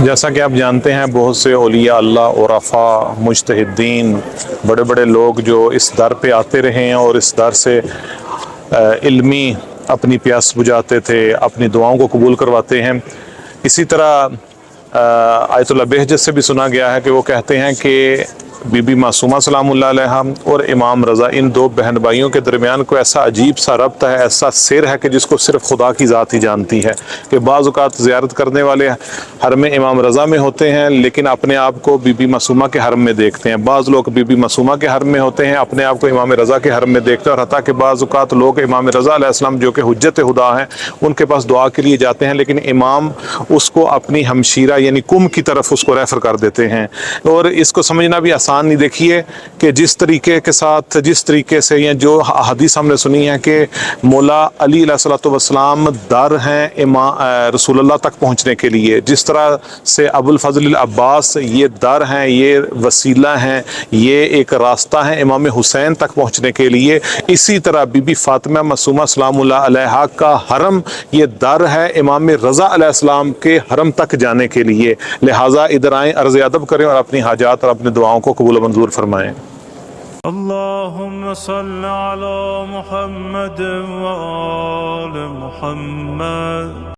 جیسا کہ آپ جانتے ہیں بہت سے اولیاء اللہ عرفاء مجتہدین بڑے بڑے لوگ جو اس در پہ آتے رہے ہیں اور اس در سے علمی اپنی پیاس بجھاتے تھے، اپنی دعاؤں کو قبول کرواتے ہیں۔ اسی طرح آیت اللہ بہجت سے بھی سنا گیا ہے کہ وہ کہتے ہیں کہ بی بی معصومہ سلام اللہ علیہا اور امام رضا، ان دو بہن بھائیوں کے درمیان کوئی ایسا عجیب سا ربط ہے، ایسا سر ہے کہ جس کو صرف خدا کی ذات ہی جانتی ہے، کہ بعض اوقات زیارت کرنے والے حرم امام رضا میں ہوتے ہیں لیکن اپنے آپ کو بی بی معصومہ کے حرم میں دیکھتے ہیں، بعض لوگ بی بی معصومہ کے حرم میں ہوتے ہیں اپنے آپ کو امام رضا کے حرم میں دیکھتے ہیں، اور حتیٰ کہ بعض اوقات لوگ امام رضا علیہ السلام جو کہ حجت خدا ہیں ان کے پاس دعا کے لیے جاتے ہیں لیکن امام اس کو اپنی ہمشیرہ یعنی کم کی طرف اس کو ریفر کر دیتے ہیں۔ اور اس کو سمجھنا بھی آسان نہیں۔ دیکھیے کہ جس طریقے کے ساتھ، جس طریقے سے یہ جو حدیث ہم نے سنی ہے کہ مولا علی علیہ الصلوۃ والسلام در ہیں رسول اللہ تک پہنچنے کے لیے، جس طرح سے ابو الفضل العباس یہ در ہیں، یہ وسیلہ ہیں، یہ ایک راستہ ہے امام حسین تک پہنچنے کے لیے، اسی طرح بی بی فاطمہ معصومہ سلام اللہ علیہا کا حرم یہ در ہے امام رضا علیہ السلام کے حرم تک جانے کے لیے۔ لہٰذا ادھر آئیں، عرض ادب کریں اور اپنی حاجات اور اپنے دعاؤں کو قبول و منظور فرمائیں۔ اللهم صل على محمد وآل محمد۔